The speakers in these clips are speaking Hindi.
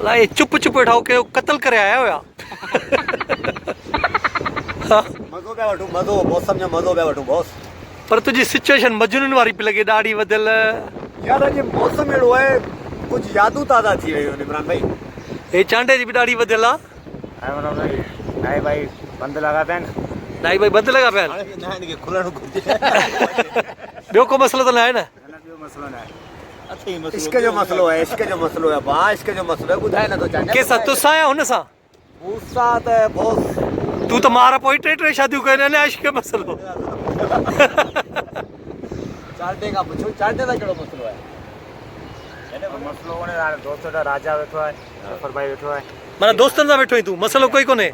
अला ये चुप चुप वेठा के कत्ल करे आया हुआ मज़ो पिया वठूं मज़ो मौसम जो मज़ो पिया वठूं बॉस पर तुझी सिचुएशन मजनून वारी पे लगे ॾाढी वधियल यार अॼु मौसम अहिड़ो आहे कुझु यादूं ताज़ा थी वियूं आहिनि इमरान भाई हे चांडे जी भी ॾाढी वधियल आहे नहीं भाई बंद लगा पैन नाई भाई बंदि लॻा पिया आहिनि हिन खे खुलणु घुरिजे ॿियो को मसलो त न आहे न मसलो ना इश्क जो मसलो है इश्क जो मसलो है भाउ इश्क जो मसलो है ॿुधाए नथो चाहे कंहिंसां तोसां या हुन सां मूंसां त बॉस तूं त मार पोइ टे शादियूं कयूं न इश्क मसलो चांडे खां पुछो चांडे सां कहिड़ो मसलो आहे मसलो कोने यार दोस्त दा राजा बैठो है सफर भाई बैठो है माना दोस्तनि सां वेठो आहीं तूं मसलो कोई कोन्हे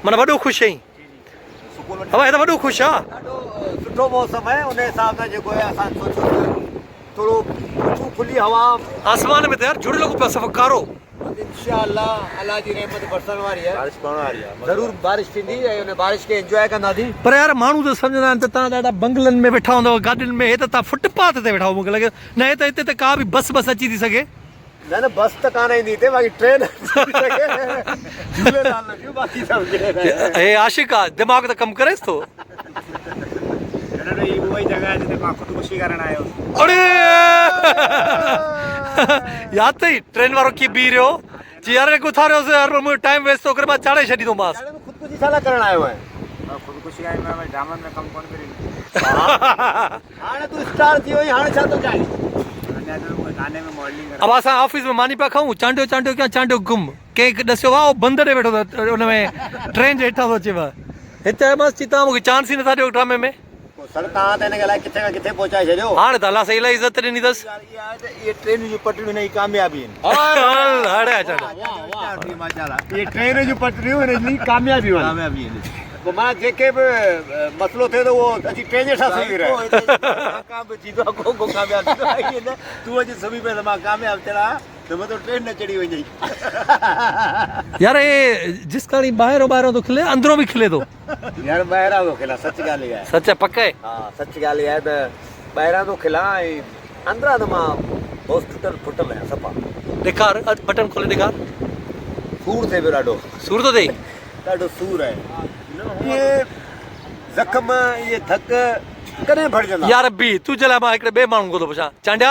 माना वॾो ख़ुशि आहीं हवा हे त वॾो ख़ुशि आहे ॾाढो सुठो मौसम आहे उन हिसाब सां जेको आहे असां सोचियो थोरो खुली हवा आसमान में त यार जुड़े लॻो पियो सफ़ा कारो इंशाअल्लाह अल्लाह जी रहमत बरसण वारी है बारिश पवण वारी है ज़रूर बारिश थींदी ऐं उन बारिश खे एंजॉय कंदासीं पर यार माण्हू त सम्झंदा आहिनि त तव्हां ॾाढा बंगलनि में वेठा हूंदव गाॾियुनि में हे त तव्हां फुटपाथ ते वेठा मूंखे लॻे न हे त हिते त का बि बस अची थी सघे न बस त कान ईंदी हिते बाक़ी ट्रेन झूलेलाल न थियूं बाक़ी सभु हे आशिक आहे दिमाग़ त कमु करेसि थो वही जगह है जिते मां खुदकुशी करण आयो अरे यादि अथई ट्रेन वारो कीअं बीह रहियो जी यार उथारियोसि यार मुंहिंजो टाइम वेस्ट थो करे मां चाढ़े छॾींदोमांसि ख़ुदकुशी छा लाइ करण आयो आहियां खुदकुशी आई मैं जामन में कम कोन करी हाणे तूं स्टार थी वई हाणे छा थो चाहीं गाने में मॉडलिंग अब असां ऑफिस में मानी पिया खाऊं चांडियो चांडियो क्या चांडियो गुम कंहिं ॾसियो आहे बंदर वेठो अथव हुन में ट्रेन जे हेठां थो अचेव हिते मस्तु तव्हां मूंखे चांस ई नथा ॾियो ड्रामे में सर तव्हां त हिन खे अलाए किथे खां किथे पहुचाए छॾियो हाणे त अलाह सां इलाही इज़त ॾिनी अथसि ये ट्रेन जूं पटरियूं हिन जी कामयाबी आहिनि ये ट्रेन जूं पटरियूं हिन जी कामयाबियूं आहिनि पोइ मां जेके बि मसइलो थिए थो उहो अची ट्रेन जे सां सुम्ही रहे तूं अॼु सुम्ही पए त मां कामयाबु थिया त मतिलबु ट्रेन न चढ़ी वञई यार ये जिस काणी ॿाहिरों थो खिले अंदरों बि खिले थो यार ॿाहिरां थो खिला सच ॻाल्हि इहा आहे सच आहे पक आहे हा सच ॻाल्हि इहा आहे त ॿाहिरां थो खिला ऐं अंदरां त मां दोस्त टुटल फुटल आहियां सफ़ा ॾेखार बटन खोले ॾेखार सूर थिए पियो ॾाढो सूर थो थिए ॾाढो सूर आहे ये ज़ख़्म ये धक कॾहिं भरिजंदा यार बि तूं जे लाइ मां हिकिड़े ॿिए माण्हू खां थो पुछां चांडिया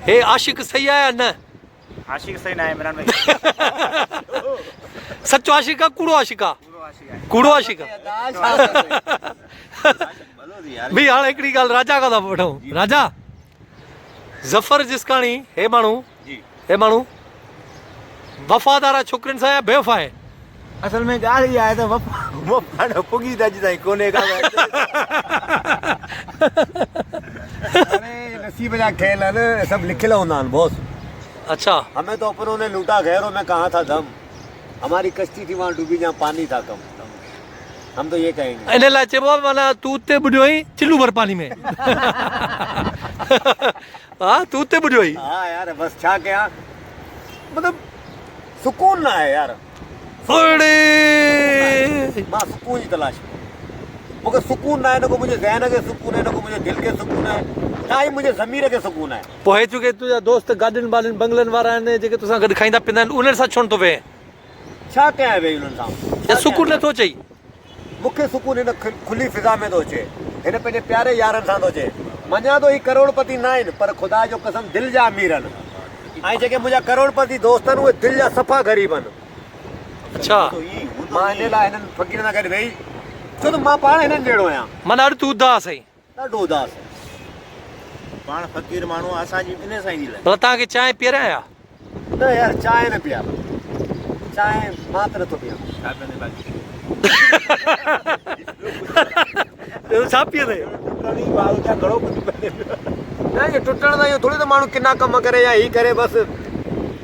हे आशिक सही आहे या न आशिक सही ना है इमरान भाई सचो आशिक आहे कूड़ो आशिक आहे कूड़ो आशिक आहे भी हाणे हिकिड़ी ॻाल्हि राजा खां था वठूं राजा ज़फर जिसकाणी हे माण्हू वफ़ादार आहे छोकिरियुनि सां या बेवफ़ा आहे असल में ॻाल्हि इहा आहे त वफ़ा पुगी त अॼु ताईं कोन्हे का नसीब जा खेल आहिनि सभु लिखियल हूंदा आहिनि बॉस अच्छा हमें तो अपनों ने लूटा गैरों में कहाँ था दम हमारी कश्ती थी वहाँ डूबी जहाँ पानी था कम हम तो ये कहेंगे इन लाइ चइबो आहे माना तूं उते बुॾियो आहीं चिलू भर पानी में हा तूं उते बुॾियो आहीं हाँ यार बस छा कयां मतलब सुकून ना है यार मां सुकून जी तलाश मूंखे सुकून ना आहे न को मुंहिंजे ज़हन खे सुकून आहे न को मुंहिंजे दिलि खे सुकून आहे ना ई मुंहिंजे ज़मीर खे सुकून आहे पोइ हे चुके तुंहिंजा दोस्त गाॾियुनि वाॾियुनि बंगलनि वारा आहिनि जेके तोसां गॾु खाईंदा पीअंदा आहिनि उन्हनि सां छो नथो वेहे छा कयां भई उन्हनि सां या सुकून नथो चई मूंखे सुकून हिन खुली फिज़ा में थो अचे हिन पंहिंजे प्यारे यारनि सां थो अचे मञा थो ही करोड़पति न आहिनि पर ख़ुदा जो कसम दिलि जा अमीर आहिनि ऐं जेके मुंहिंजा करोड़पति दोस्त आहिनि उहे दिलि जा सफ़ा ग़रीब आहिनि अच्छा मां हिन लाइ हिननि फ़क़ीर सां गॾु वेही छो त मां पाण हिननि जहिड़ो आहियां माना अॼु तूं उदास आहीं ॾाढो उदास आहे पाण फ़क़ीर माण्हू असांजी इन सां ईंदी भला तव्हांखे चांहि पीआरियां न यार चांहि न पीआर चांहि मां त नथो पीआं छा पीअंदे न इहो टुटण सां इहो थोरी त माण्हू किना कम करे या ही करे बसि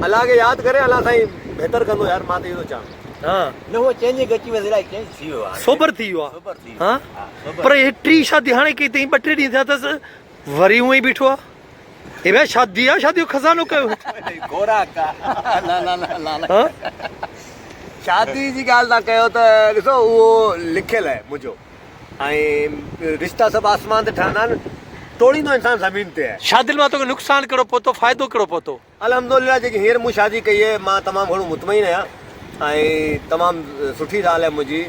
अलाह खे यादि करे अलाह साईं बहितर कंदो यार मां त इहो थो चवां हाँ न उहो चेंज अची वियो इलाही चेंज थी वियो आहे सोबर थी वियो आहे हाँ पर हे टी शादी हाणे कई अथई 2-3 ॾींहं थिया अथसि वरी हूअं ई बीठो आहे हे भई शादी आहे शादी जो खज़ानो कयो शादी जी ॻाल्हि तव्हां कयो त ॾिसो उहो लिखियलु आहे मुंहिंजो ऐं रिश्ता सभु आसमान ते ठहंदा आहिनि तोड़ींदो इंसान ज़मीन ते है। शादी में तो नुकसान करो पतो फायदो करो पतो अल्हम्दुलिल्लाह जेकी हींअर मूं शादी कई है मां तमामु घणो मुतमइन आहियां ऐं तमामु सुठी ॻाल्हि आहे मुंहिंजी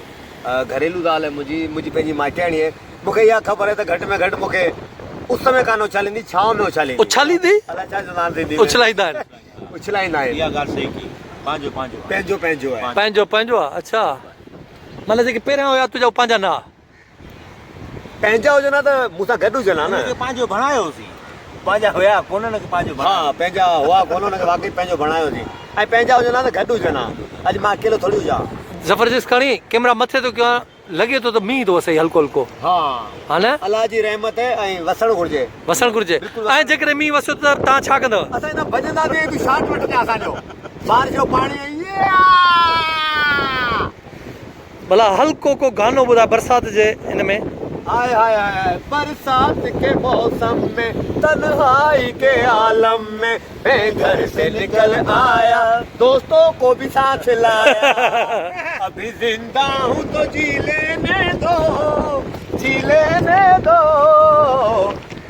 घरेलू ॻाल्हि आहे मुंहिंजी पंहिंजी माइटाणी आहे। मूंखे इहा ख़बर आहे त घटि में घटि मूंखे उस में कान उछालींदी छांव में उछालींदी। उछालींदी अलाए छा चवंदा आहिनि सिंधी में? उछलाईंदा आहिनि उछलाईंदा आहिनि। इहा ॻाल्हि सही की पंहिंजो पंहिंजो पंहिंजो पंहिंजो आहे। पंहिंजो पंहिंजो आहे। अच्छा मतिलबु जेके पहिरियां हुया तुंहिंजा पंहिंजा न पंहिंजा हुजनि त मूंसां गॾु हुजनि हा हुनखे न। पंहिंजो बणायोसीं पंहिंजा हुया कोन हुनखे पंहिंजो हा पंहिंजा हुआ कोन हुनखे वाकई पंहिंजो बणायोसीं ऐं पंहिंजा हुजनि हा त गॾु हुजनि हा। अॼु मां अकेलो थोरी हुजां। ज़बरदस्त खणी कैमरा मथे तो कयां लॻे थो त मींहुं थो वसे हल्को हल्को हा हा न अलाह जी रहमत आहे ऐं वसणु घुरिजे। वसणु घुरिजे। ऐं जेकॾहिं मींहुं वसियो त तव्हां छा कंदव? असां हिन भॼंदा बि तूं शाट वठंदे असांजो बारिश जो पाणी भला हल्को को गानो ॿुधाए बरसाति जे हिन में। हाय हाय हाय बरसात के मौसम में तन्हाई के आलम में मैं घर से निकल आया दोस्तों को भी साथ लाया अभी जिंदा हूँ तो जी लेने दो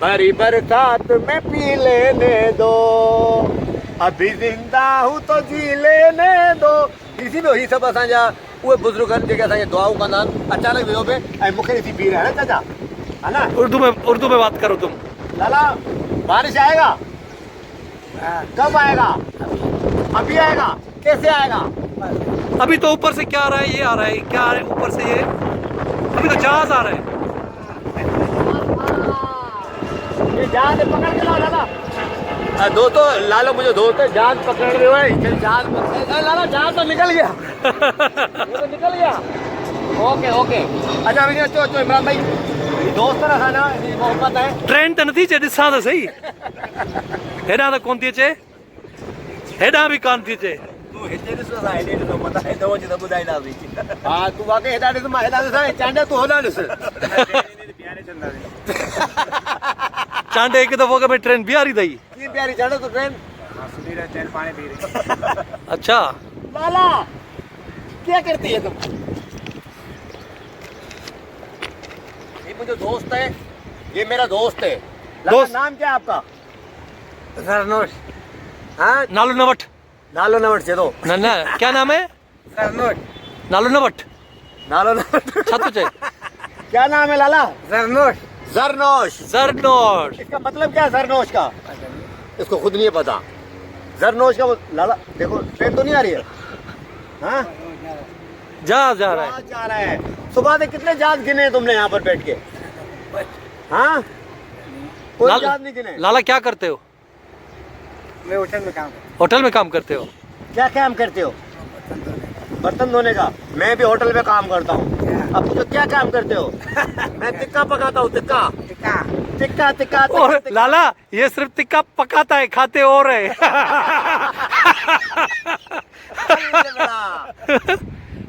भरी बरसात में पी लेने दो अभी जिंदा हूँ तो जी लेने दो। इसी में ही सभु असांजा उहे बुज़ुर्ग आहिनि जेके असांखे दुआऊं कंदा आहिनि। अचानक वियो पे ऐं मूंखे ॾिसी पी रहा है ना चाचा है ना। उर्दू में बात करो तुम। लाला बारिश आएगा कब आएगा? अभी आएगा कैसे आएगा? अभी तो ऊपर से क्या आ रहा है ये आ रहा है क्या आ रहा है ऊपर से ये अभी तो जहाज आ रहा है। ये जहाज पकड़ के लाओ लाला। दोस्तों लालो मुझे दोस्त है जहाज पकड़ रहे हो जहाज लाला जहाज तो निकल गया ये तो निकल गया। ओके ओके अच्छा भैया चो चो इमरान भाई दोस्त है ना खाना मोहब्बत है। ट्रेन तो नथी अचे ॾिसां त सही हेॾां त कोन थी अचे हेॾां बि कान थी अचे। तूं हिते ॾिसो असां हेॾे ॾिसो पता आहे त वञी त ॿुधाईंदासीं। हा तूं वाकई हेॾा ॾिस मां हेॾा ॾिसां चांडा तूं होॾा ॾिस। चांडे हिकु दफ़ो में ट्रेन बीहारी अथई। कीअं प्यारी चांडा तूं ट्रेन ट्रेन पाणी पी रही। अच्छा लाला क्या करती है तुम? ये मुझे दोस्त है ये मेरा दोस्त है। दोस्त? नाम क्या है आपका? सरनोश हाँ नालो न वठ नालो न वठ चेतो न न क्या नाम है सरनोश नालो न वठ नालो न वठ। छा थो चए? क्या नाम है लाला? सरनोश जरनोश। ज़रनोश। इसका मतलब क्या है जरनोश का? इसको खुद नहीं पता। जरनोश का लाला देखो ट्रेन तो नहीं आ रही है। हाँ जहाज जा रहा है। जहाज जा रहा है। सुबह से कितने जहाज गिने तुमने यहाँ पर बैठ के? हाँ कोई जहाज नहीं गिने। लाला क्या करते हो? मैं होटल में काम होटल में काम करते हो? क्या काम करते हो? बर्तन धोने का। मैं भी होटल में काम करता हूँ। अब तुम क्या काम करते हो? मैं टिक्का पकाता हूँ। टिक्का टिक्का टिक्का टिक्का और लाला ये सिर्फ टिक्का पकाता है खाते और है।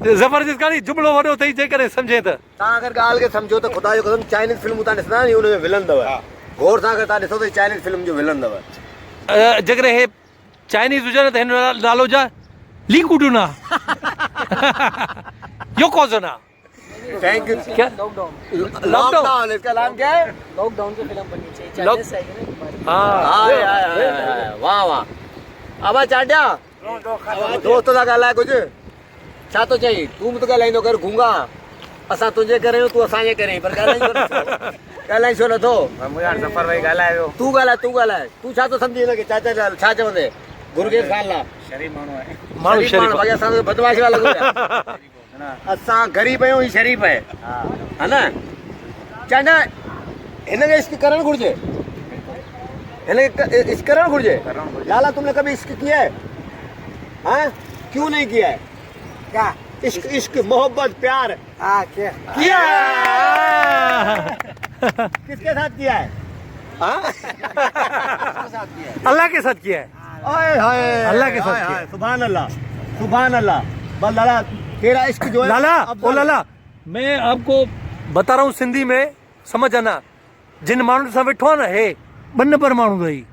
ज़बरदस्त कहानी जुमलो वॾो अथई जेकॾहिं सम्झे त। तव्हां अगरि ॻाल्हि खे सम्झो त ख़ुदा जो कसम चाइनीज़ फिल्मूं तव्हां ॾिसंदा आहियो हुन में विलन अथव। गौर सां अगरि तव्हां ॾिसो त चाइनीज़ फिल्म जो विलन अथव। जेकॾहिं हे चाइनीज़ हुजनि त हिन जो नालो जा लीकुडुना योकोज़ोना। Thank you. क्या लॉकडाउन इसका नाम क्या है? लॉकडाउन पे फिल्म बननी चाहिए लॉक- चाइनीज चाहिए ना तुम्हारी। हाँ वाह वाह अब चाटिया दोस्त सां ॻाल्हाए कुझु छा थो चई? तूं बि त ॻाल्हाईंदो कर घुंगा असां तुंहिंजे करे तूं असांजे करे पर ॻाल्हाई छो नथो? मुंहिंजा सफ़र भाई ॻाल्हायो तूं ॻाल्हाए तूं छा थो सम्झी हिनखे चाचा छा चवंदे? गुरगेज खान ला शरीफ़ माण्हू आहे माण्हू शरीफ़ बाक़ी असां बदमाश वारा लॻो पिया। असां ग़रीब आहियूं ही शरीफ़ आहे है ना। चाचा हिनखे इश्क करणु घुरिजे हिनखे इश्क करणु घुरिजे। लाला तुमने कभी इश्क किया है? हाँ क्यों नहीं किया है? क्या इश्क इश्क मोहब्बत प्यार हाँ क्या किया है? किसके साथ किया है? हाँ अल्लाह के साथ किया है। ओए हाय अल्लाह के साथ हाय, किया। हाय, सुभान अल्लाह सुभान अल्लाह। बस लाला तेरा इश्क जो है लाला अफजल- ओ लाला मैं आपको बता रहा हूँ सिंधी में समझ आना जिन माण्हुनि सां वेठो आहे न हे ॿ नंबर माण्हू अथई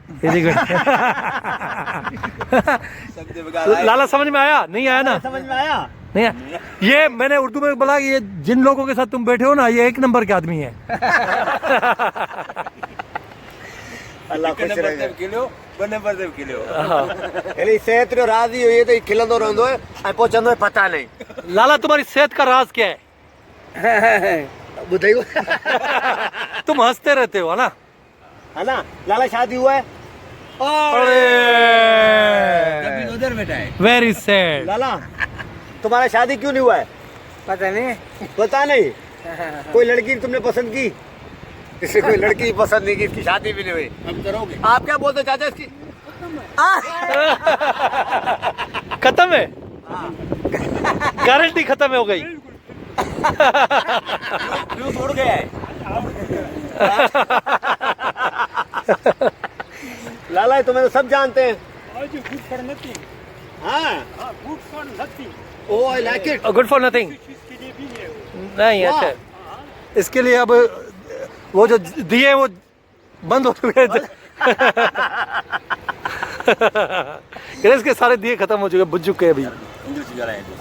लाला समझ में आया नहीं आया ना? समझ में आया? नहीं आया। ये मैंने उर्दू में बोला कि ये जिन लोगों के साथ तुम बैठे हो ना ये एक नंबर के आदमी है। एली सेहत जो राज़ी हुई तो खिलंदो रहंदो है ऐं पहुंचंदो है पता नहीं लाला तुम्हारी सेहत का राज क्या है? बुधाइयो तुम हंसते रहते हो, है ना? है ना लाला शादी हुआ है अरे उधर बैठा है। Very sad. लाला तुम्हारा शादी क्यों नहीं हुआ है? पता नहीं। पता नहीं कोई लड़की तुमने पसंद की? इसे कोई लड़की पसंद नहीं की, इसकी शादी भी नहीं हुई। अब करोगे? आप क्या बोलते हो चाचा इसकी? खत्म है, गारंटी खत्म हो गई। फ्यूज उड़ गया है। लाला तुम्हें तो सब जानते हैं। हाँ oh I like it. Good for nothing. नहीं अच्छा है। इसके लिए अब वो जो दिए वो बंद हो चुके थे। इसके सारे दिए खत्म हो चुके, बुझ चुके अभी।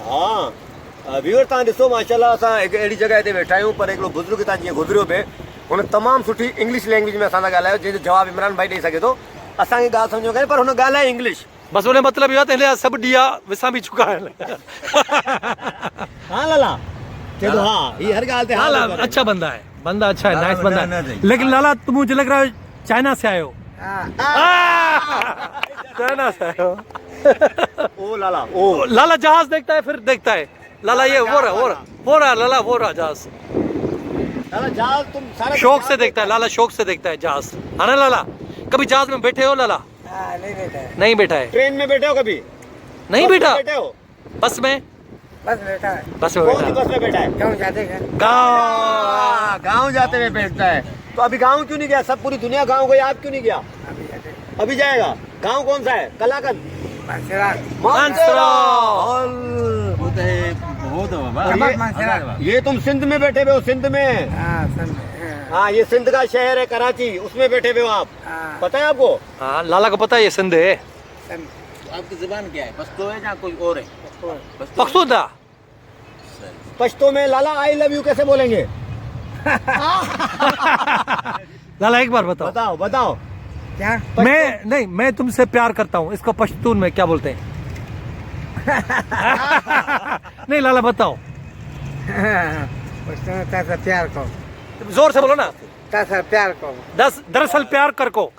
हाँ व्यूअर तव्हां ॾिसो माशाल्लाह असां हिकु अहिड़ी जॻह ते वेठा आहियूं पर हिकिड़ो बुज़ुर्ग तव्हां जीअं गुज़रियो पिए हुन तमामु सुठी इंग्लिश लैंग्वेज में असां सां ॻाल्हायो जंहिंजो जवाबु इमरान भाई ॾेई सघे थो। असांखे ॻाल्हि सम्झ में कान्हे पर हुन ॻाल्हाए इंग्लिश। बस उन्हें मतलब यह था सब दिया विसा भी चुका है। हाँ लाला चलो हाँ ये हर ॻाल्हि ते हाँ लाला थो करे। अच्छा बंदा है, बंदा अच्छा है, लाला नाइस बंदा बंदा है। नहीं। लेकिन लाला तुम मुझे लग रहा है चाइना से आए हो। चाइना से आए हो। ओ लाला ओ लाला जहाज देखता है फिर देखता है। लाला ये वो रहा लाला वो रहा जहाज। लाला जहाज तुम सारा शौक से देखता है लाला, शौक से देखता है जहाज, है ना लाला? कभी जहाज में बैठे हो लाला? नहीं बैठा है। नहीं बैठा है। ट्रेन में बैठे हो कभी? नहीं बस में बैठा। बैठे हो? बस में? बस बैठा है। बस में कौन सी बैठा। बस में बैठा है? गाँव जाते हैं। गाँव। गाँव जाते हुए बैठता है। तो अभी गाँव क्यों नहीं गया? सब पूरी दुनिया गाँव गई, आप क्यों नहीं गया? अभी जाते हैं। अभी जाएगा। गाँव कौन सा है? कलाकंद मानसरा। वो तो है, बहुत है बाबा। और मानसरा। ये तुम सिंध में बैठे हुए हो, सिंध में। हाँ सन। हाँ ये सिंध का शहर है कराची, उसमें बैठे हुए हो आप। हाँ पता है आपको? हाँ लाला को पता है ये सिंध है। सन। आपकी जुबान क्या है? पश्तो है या कोई और है? पख्तूदा। पश्तो में लाला आई लव यू कैसे बोलेंगे? लाला एक बार बताओ। बताओ बताओ। क्या? मैं तुमसे प्यार करता हूँ, इसको पश्तून में क्या बोलते हैं? नहीं लाला बताओ, उसने तासा प्यार को। जोर से बोलो ना। तासा प्यार को। दरअसल प्यार कर को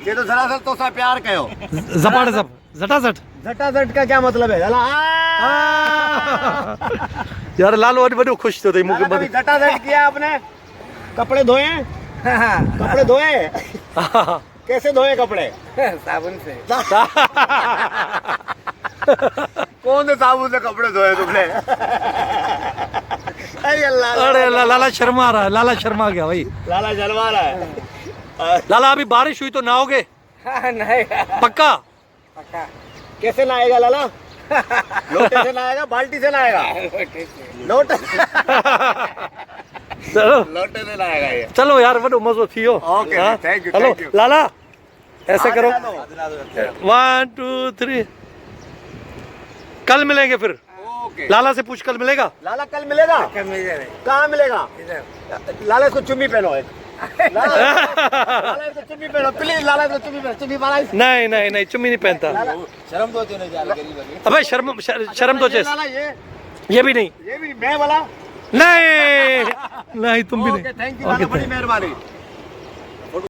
ये तो दरअसल तो सा प्यार कहो। जपाट जप जटाजट। झटाझट का क्या मतलब है? लाला यार लालो वॾो खुश थो थिए मूंखे कभी झटाझट किया आपने? कपड़े धोए? कपड़े धोए? कैसे धोए कपड़े? साबुन से। कौन से साबुन से कपड़े धोए तुमने? अरे अल्लाह अरे लाला शर्मा रहा है, लाला शर्मा गया भाई। लाला जलवा रहा है। लाला अभी बारिश हुई तो नहाओगे नहीं। पक्का? पक्का। कैसे नहाएगा लाला? लोटे से नहाएगा, बाल्टी से नहाएगा? लोटे चलो लोटे से नहाएगा ये। चलो यार वॾो मज़ो थी वियो। ओके, हाँ? thank you, hello thank you। लाला ऐसे करो, ओके 1 2 3। कल मिलेंगे फिर। लाला से पूछ कल मिलेगा। लाला कल मिलेगा? कल मिल जाए। कहाँ मिलेगा? इधर। लाला इसको चुम्मी पहनो एक। लाला इसको चुम्मी पहनो प्लीज। लाला इसको चुम्मी पहनो, चुम्मी मारा इस- नहीं चुम्मी नहीं पहनता। शर्म तो नहीं जा रही। अबे शर्म तो चेस। लाला ये भी नहीं। ये भी मैं वाला। नहीं तुम भी ओके नहीं। थैंक यू ओके, लाला, बड़ी मेहरबानी।